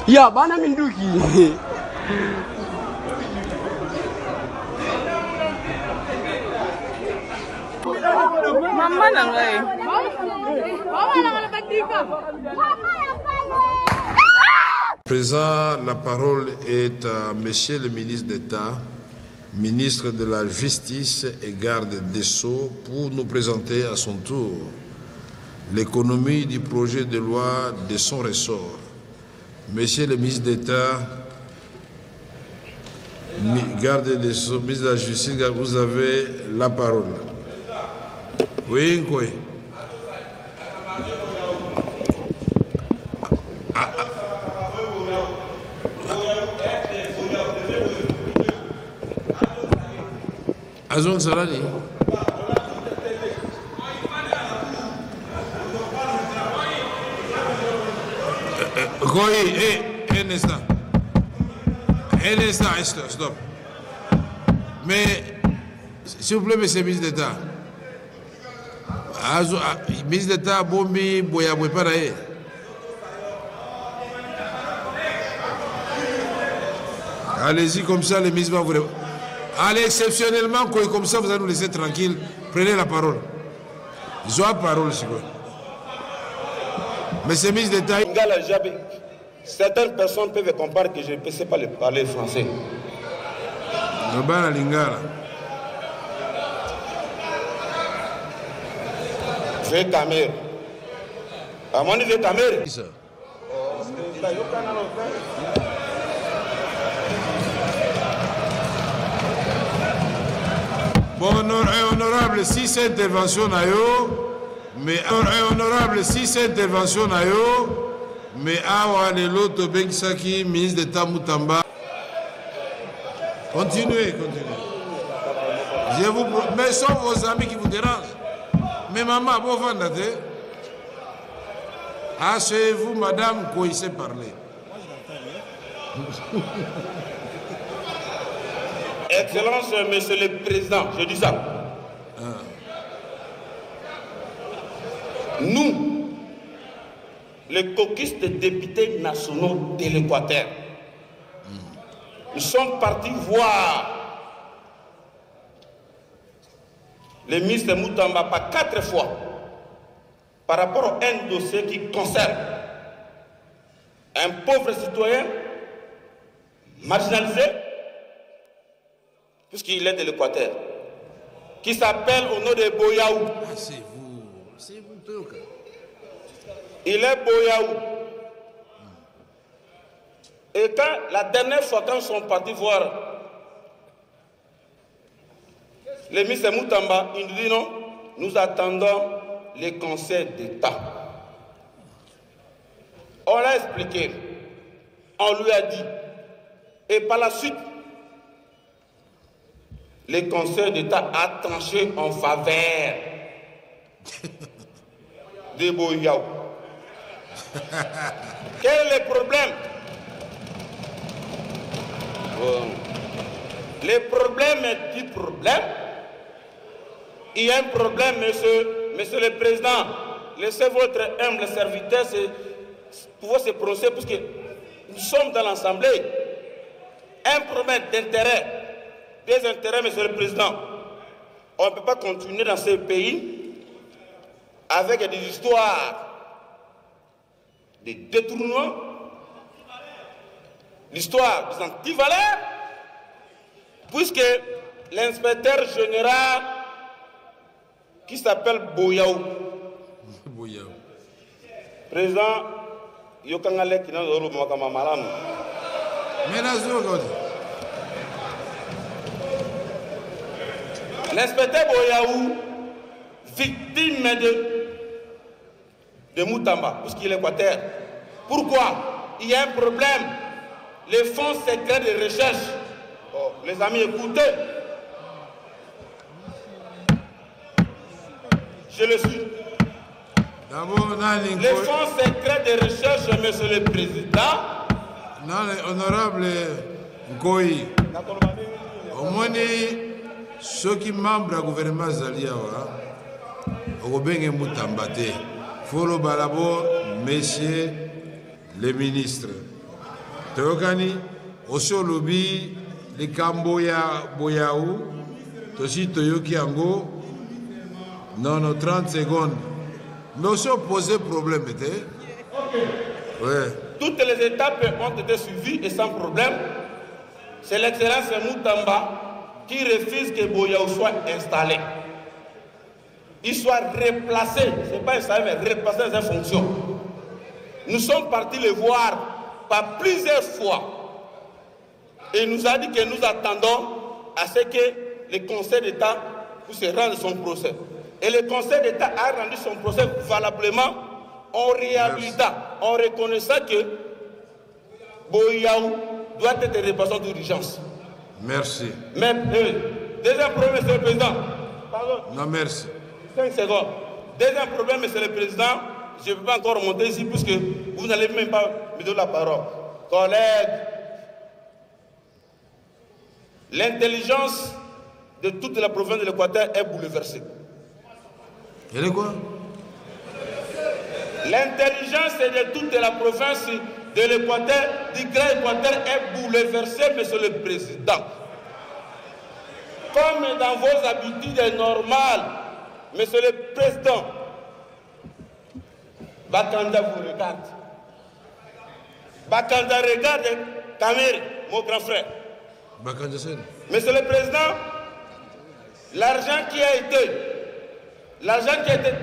Ya bana minduki. Mama nangai. Présent, la parole est à Monsieur le ministre d'État, ministre de la Justice et garde des Sceaux, pour nous présenter à son tour l'économie du projet de loi de son ressort. Monsieur le ministre d'État, garde des Sceaux, ministre de la Justice, vous avez la parole. Oui, oui. Azon Sarani. Un instant, stop. Mais, s'il vous plaît, monsieur le ministre d'État, ministre d'État, Bombi, Boyaboué, pareil. Allez-y, comme ça, le ministre va vous répondre. Allez, exceptionnellement, comme ça, vous allez nous laisser tranquille. Prenez la parole. Ils ont la parole, c'est quoi. Monsieur le ministre d'État. Certaines personnes peuvent comprendre que je ne sais pas parler français. Fais Tamer. À mon niveau, Tamer. Bon, honorable, si c'est intervention na yo, mais honorable, si c'est intervention na yo, mais awa le loto Bengsaki, ministre d'État Moutamba. Continuez. Je vous mais sauf vos amis qui vous dérangent. Mais maman, bon vendate. Asseyez-vous, madame, qu'on sait parler. Excellence, monsieur le président, je dis ça. Nous, les caucus de députés nationaux de l'Équateur, nous sommes partis voir le ministre Moutamba pas 4 fois par rapport à un dossier qui concerne un pauvre citoyen marginalisé, puisqu'il est de l'Équateur, qui s'appelle au nom de Boyaou. Ah, c'est vous, Toka. Il est Boyaou. Et quand la dernière fois, quand ils sont partis voir le ministre Moutamba, il nous dit non, nous attendons les conseils d'État. On l'a expliqué, on lui a dit, et par la suite, le Conseil d'État a tranché en faveur de Boyaou. Quel est le problème? Le problème est du problème. Il y a un problème, monsieur le Président. Laissez votre humble serviteur pouvoir se prononcer, parce que nous sommes dans l'Assemblée. Un problème d'intérêt. Des intérêts, monsieur le Président. On ne peut pas continuer dans ce pays avec des histoires de détournements, l'histoire des antivaleurs, puisque l'inspecteur général qui s'appelle Boyaou, président Yokangale qui n'a pas de l'inspecteur Boyaou, victime de Moutamba, puisqu'il est Équateur. Pourquoi? Il y a un problème. Les fonds secrets de recherche. Oh, les amis, écoutez. Je le suis. Les fonds secrets de recherche, monsieur le Président. Non, honorable Goyi. Au moins, ceux qui sont membres du gouvernement Zaliawa, Robin Moutambate, Folo Balabo, messieurs les ministres. Toyokani, aussi au lobby, les Camboya Boyaou, Toshi Toyoki Ango, non, 30 secondes. Mais aussi on posait problème, ouais. Toutes les étapes ont été suivies et sans problème. C'est l'excellence Moutamba qui refuse que Boyaou soit installé. Il soit replacé, ce n'est pas installé, mais replacé dans ses fonctions. Nous sommes partis le voir par plusieurs fois. Et il nous a dit que nous attendons à ce que le Conseil d'État puisse rendre son procès. Et le Conseil d'État a rendu son procès valablement en réhabilitant, en reconnaissant que Boyaou doit être repassé d'urgence. Merci. Mais, deuxième problème, Monsieur le Président. Pardon. Non, merci. 5 secondes. Deuxième problème, Monsieur le Président, je ne peux pas encore remonter ici puisque vous n'allez même pas me donner la parole. Collègues, l'intelligence de toute la province de l'Équateur est bouleversée. Elle est quoi? L'intelligence de toute la province de l'Équateur, du Grand Équateur, est bouleversée, Monsieur le Président. Comme dans vos habitudes normales, Monsieur le Président, Bakanda vous regarde. Bakanda regarde Kamere, mon grand frère. Bakanda Sen. Monsieur le Président, l'argent qui a été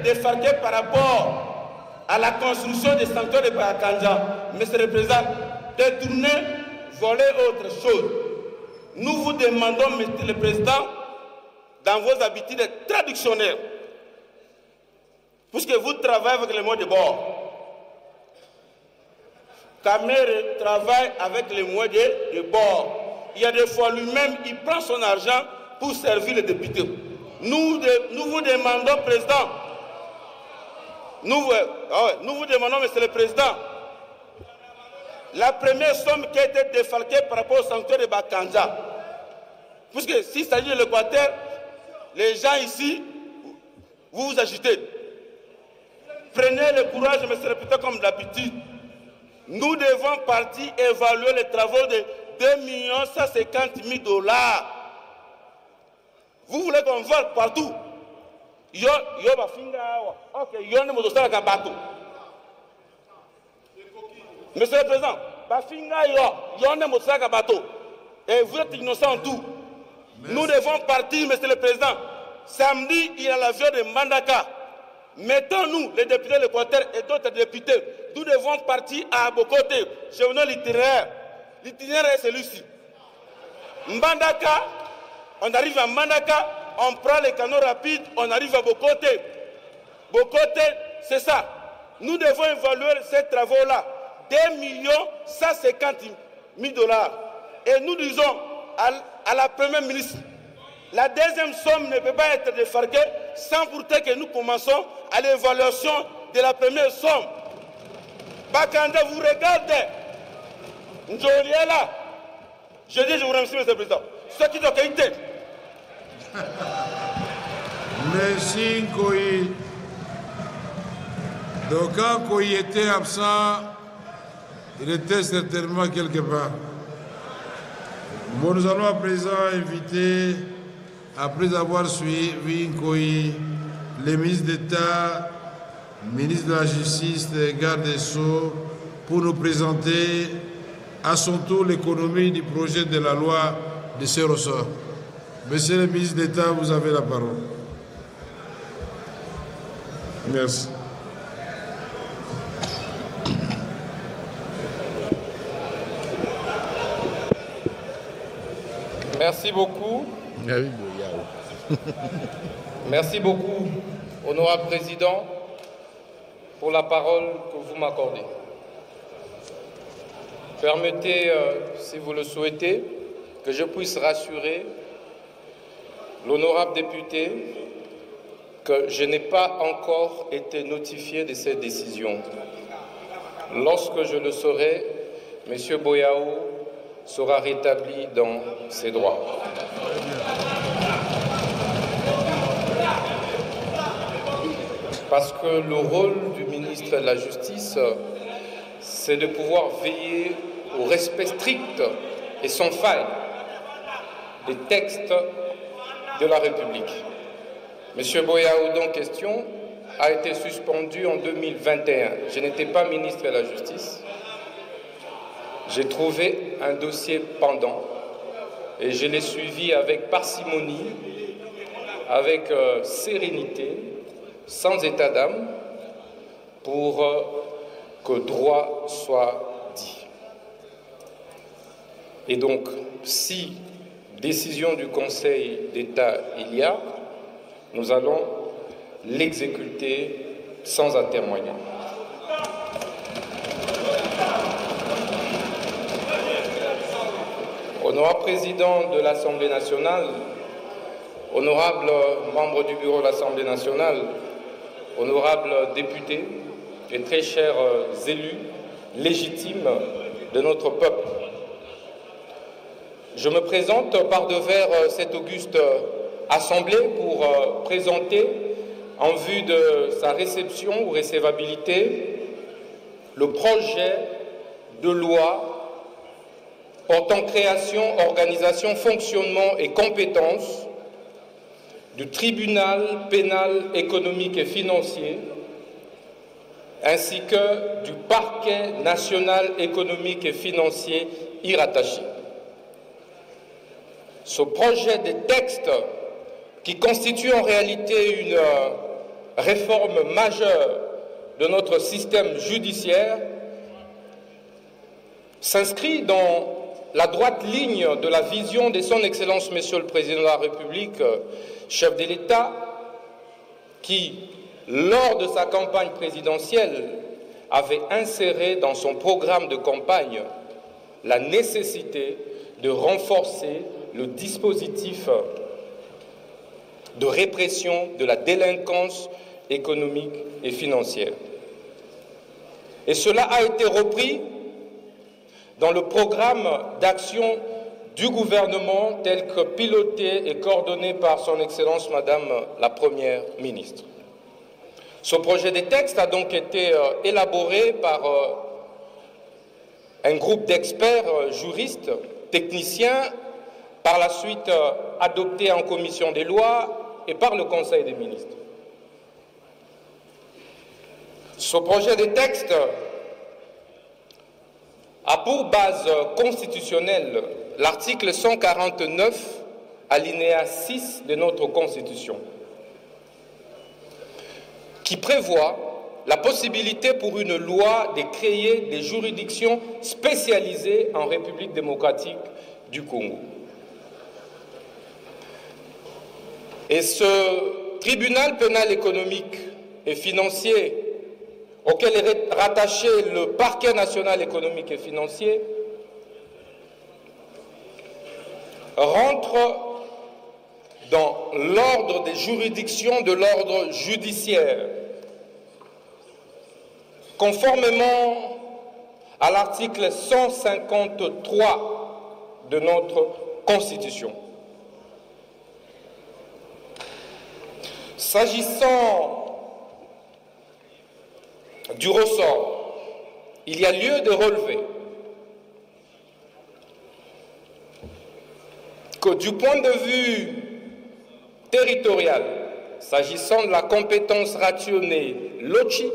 défarqué par rapport à la construction des sanctuaires de Bakanda, Monsieur le Président, détourné, voler autre chose. Nous vous demandons, Monsieur le Président, dans vos habitudes traditionnelles, puisque vous travaillez avec les moyens de bord. Kamere travaille avec les moyens de bord. Il y a des fois lui-même, il prend son argent pour servir les députés. Nous vous demandons, Président, nous vous demandons, Monsieur le Président, la première somme qui a été défalquée par rapport au sanctuaire de Bakanda, puisque s'il s'agit de l'Équateur, les gens ici, vous vous agitez. Prenez le courage, Monsieur le Président, comme d'habitude. Nous devons partir évaluer les travaux de 2 150 000 $. Vous voulez qu'on vole partout? Monsieur le Président, et vous êtes innocent en tout. Merci. Nous devons partir, Monsieur le Président. Samedi, il y a l'avion de Mbandaka. Mettons-nous, les députés de l'Équateur et d'autres députés, nous devons partir à Bokote. Je vous donne l'itinéraire. L'itinéraire est celui-ci. Mbandaka, on arrive à Mbandaka, on prend les canaux rapides, on arrive à Bokote. Bokote, c'est ça. Nous devons évaluer ces travaux-là. 2 150 000 $. Et nous disons à la Première ministre, la deuxième somme ne peut pas être défarquée sans pourtant que nous commençons à l'évaluation de la première somme. Bakanda, vous regardez. Njoliela. Je dis, je vous remercie, Monsieur le Président. Ce qui doit être. Merci, Nkoyi. Donc, quand Nkoyi était absent, il était certainement quelque part. Bon, nous allons à présent inviter, après avoir suivi Nkoyi, les ministres d'État, ministre de la Justice, et garde des Sceaux, pour nous présenter à son tour l'économie du projet de la loi de ce ressort. Monsieur le ministre d'État, vous avez la parole. Merci. Merci beaucoup. Merci beaucoup, honorable président, pour la parole que vous m'accordez. Permettez, si vous le souhaitez, que je puisse rassurer l'honorable député que je n'ai pas encore été notifié de cette décision. Lorsque je le saurai, M. Boyaou sera rétabli dans ses droits. Parce que le rôle du ministre de la Justice, c'est de pouvoir veiller au respect strict et sans faille des textes de la République. M. Boyaou, dont question, a été suspendu en 2021. Je n'étais pas ministre de la Justice. J'ai trouvé un dossier pendant et je l'ai suivi avec parcimonie, avec sérénité, sans état d'âme, pour que droit soit dit. Et donc, si décision du Conseil d'État il y a, nous allons l'exécuter sans atermoiement. Honorable Président de l'Assemblée nationale, honorables membres du bureau de l'Assemblée nationale, honorables députés et très chers élus légitimes de notre peuple, je me présente par devers cette auguste Assemblée pour présenter, en vue de sa réception ou recevabilité, le projet de loi portant création, organisation, fonctionnement et compétences du tribunal pénal économique et financier ainsi que du parquet national économique et financier y rattaché. Ce projet de texte, qui constitue en réalité une réforme majeure de notre système judiciaire, s'inscrit dans la droite ligne de la vision de son Excellence Monsieur le Président de la République, chef de l'État, qui, lors de sa campagne présidentielle, avait inséré dans son programme de campagne la nécessité de renforcer le dispositif de répression de la délinquance économique et financière. Et cela a été repris dans le programme d'action du gouvernement tel que piloté et coordonné par son Excellence Madame la Première ministre. Ce projet de texte a donc été élaboré par un groupe d'experts juristes, techniciens, par la suite adopté en commission des lois et par le Conseil des ministres. Ce projet de texte a pour base constitutionnelle l'article 149, alinéa 6 de notre Constitution, qui prévoit la possibilité pour une loi de créer des juridictions spécialisées en République démocratique du Congo. Et ce tribunal pénal économique et financier auquel est rattaché le parquet national économique et financier rentre dans l'ordre des juridictions de l'ordre judiciaire, conformément à l'article 153 de notre Constitution. S'agissant du ressort, il y a lieu de relever que du point de vue territorial, s'agissant de la compétence rationnée LOCHI,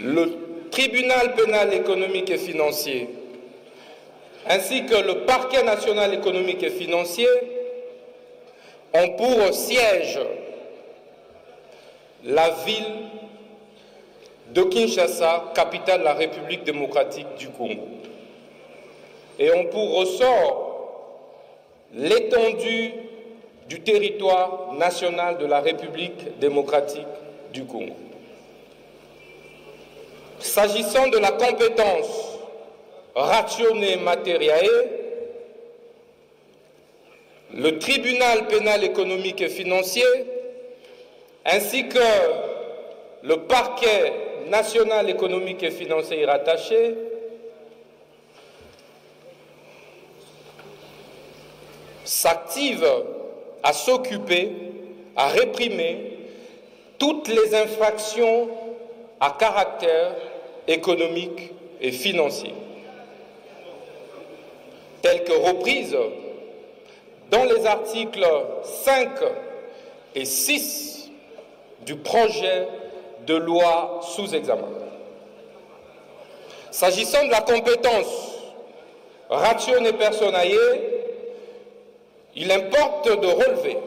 le tribunal pénal économique et financier, ainsi que le parquet national économique et financier, ont pour siège la ville de Kinshasa, capitale de la République démocratique du Congo, et ont pour ressort l'étendue du territoire national de la République démocratique du Congo. S'agissant de la compétence rationnée matérielle, le tribunal pénal économique et financier, ainsi que le parquet national économique et financier rattaché, s'active à s'occuper, à réprimer toutes les infractions à caractère économique et financier, telles que reprises dans les articles 5 et 6 du projet de loi sous examen. S'agissant de la compétence ratione personae, il importe de relever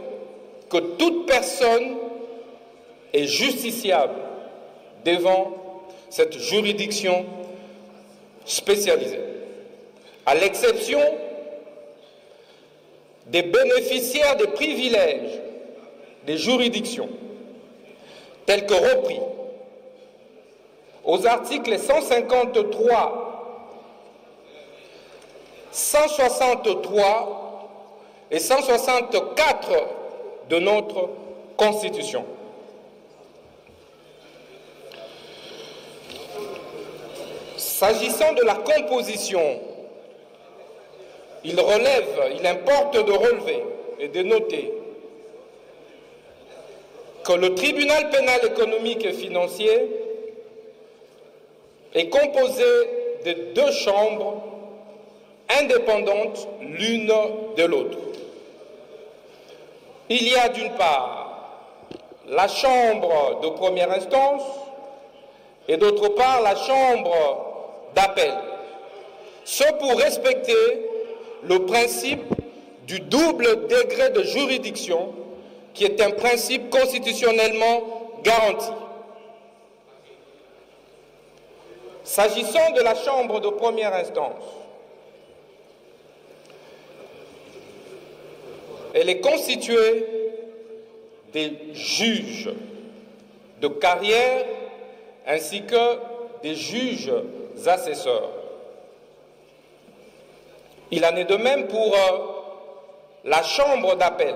que toute personne est justiciable devant cette juridiction spécialisée, à l'exception des bénéficiaires des privilèges des juridictions, tels que repris aux articles 153, 163 et 164 de notre Constitution. S'agissant de la composition, il importe de relever et de noter que le tribunal pénal économique et financier est composé de 2 chambres indépendantes l'une de l'autre. Il y a d'une part la chambre de première instance et d'autre part la chambre d'appel. Ce pour respecter le principe du double degré de juridiction qui est un principe constitutionnellement garanti. S'agissant de la chambre de première instance, elle est constituée des juges de carrière ainsi que des juges assesseurs. Il en est de même pour la chambre d'appel.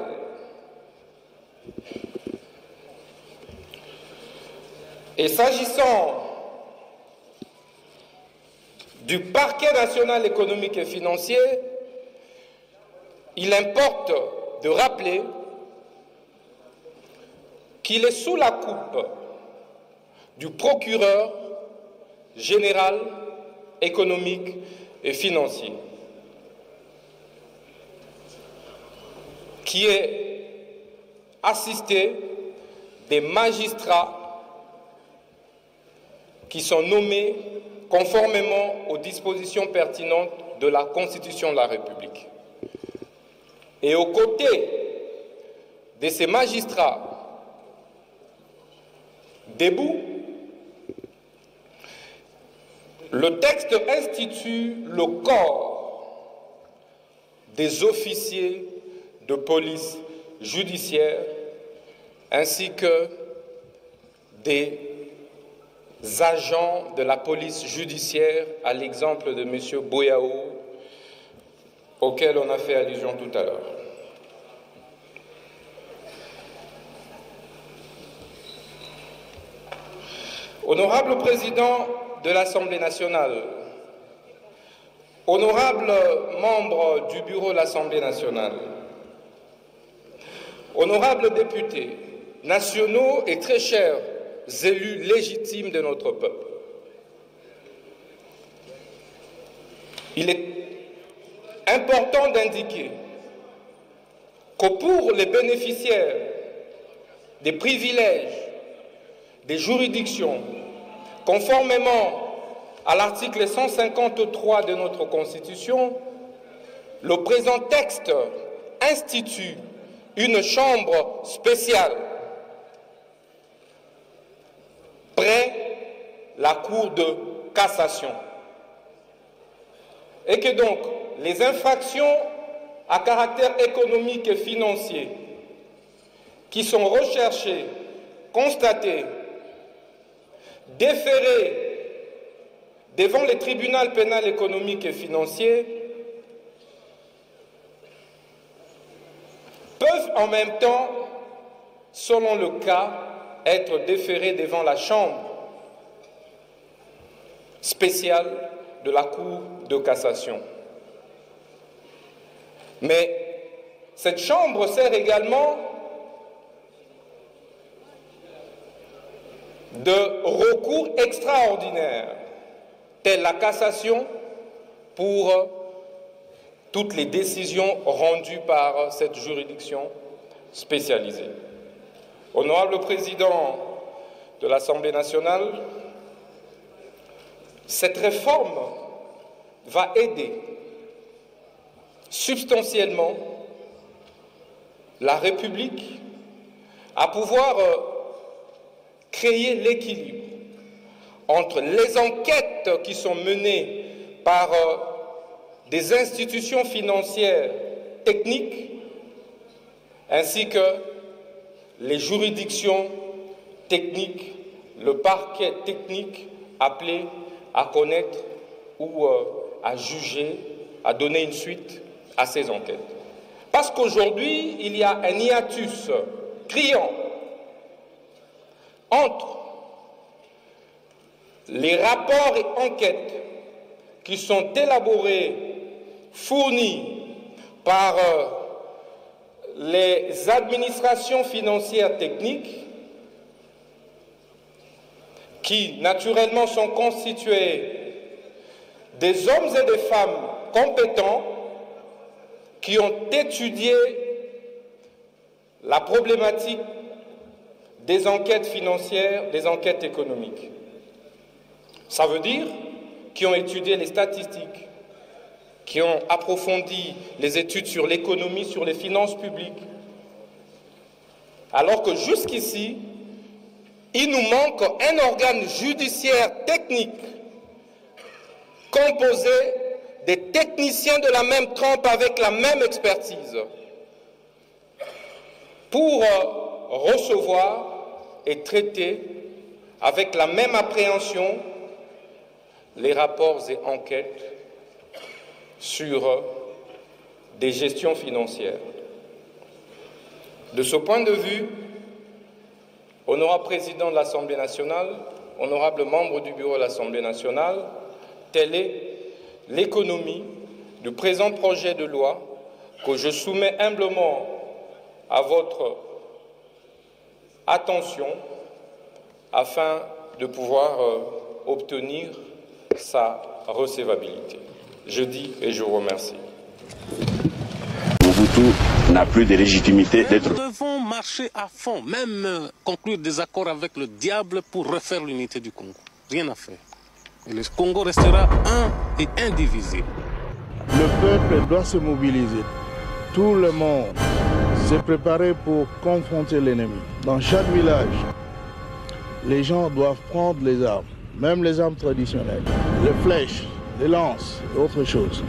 Et s'agissant du parquet national économique et financier, il importe de rappeler qu'il est sous la coupe du procureur général économique et financier, qui est assisté des magistrats qui sont nommés conformément aux dispositions pertinentes de la Constitution de la République. Et aux côtés de ces magistrats, debout, le texte institue le corps des officiers de police judiciaire ainsi que des agents de la police judiciaire, à l'exemple de M. Boyao, auquel on a fait allusion tout à l'heure. Honorable Président de l'Assemblée nationale, honorables membres du Bureau de l'Assemblée nationale, honorables députés nationaux et très chers élus légitimes de notre peuple, il est important d'indiquer que pour les bénéficiaires des privilèges des juridictions, conformément à l'article 153 de notre Constitution, le présent texte institue une chambre spéciale près la Cour de cassation. Et que donc les infractions à caractère économique et financier qui sont recherchées, constatées, déférées devant les tribunaux pénals économiques et financiers peuvent en même temps, selon le cas, être déférées devant la chambre spéciale de la Cour de cassation. Mais cette chambre sert également de recours extraordinaire telle la cassation pour toutes les décisions rendues par cette juridiction spécialisée. Honorable Président de l'Assemblée nationale, cette réforme va aider substantiellement la République à pouvoir créer l'équilibre entre les enquêtes qui sont menées par des institutions financières techniques ainsi que les juridictions techniques, le parquet technique appelé à connaître ou à juger, à donner une suite à ces enquêtes. Parce qu'aujourd'hui, il y a un hiatus criant entre les rapports et enquêtes qui sont élaborés, fournis par les administrations financières techniques, qui naturellement sont constituées des hommes et des femmes compétents qui ont étudié la problématique des enquêtes financières, des enquêtes économiques. Ça veut dire qui ont étudié les statistiques, qui ont approfondi les études sur l'économie, sur les finances publiques. Alors que jusqu'ici, il nous manque un organe judiciaire technique composé des techniciens de la même trempe avec la même expertise pour recevoir et traiter avec la même appréhension les rapports et enquêtes sur des gestions financières. De ce point de vue, honorable Président de l'Assemblée nationale, honorable membre du Bureau de l'Assemblée nationale, telle est l'économie du présent projet de loi que je soumets humblement à votre attention afin de pouvoir obtenir sa recevabilité. Je dis et je vous remercie. Mobutu n'a plus de légitimité d'être... Nous devons marcher à fond, même conclure des accords avec le diable pour refaire l'unité du Congo. Rien à faire. Et le Congo restera un et indivisible. Le peuple doit se mobiliser. Tout le monde s'est préparé pour confronter l'ennemi. Dans chaque village, les gens doivent prendre les armes, même les armes traditionnelles, les flèches, les lances et autre chose.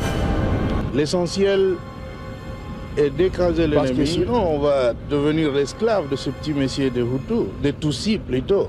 L'essentiel est d'écraser l'ennemi, parce que sinon on va devenir l'esclave de ce petit messier de Hutu, de Tutsi plutôt.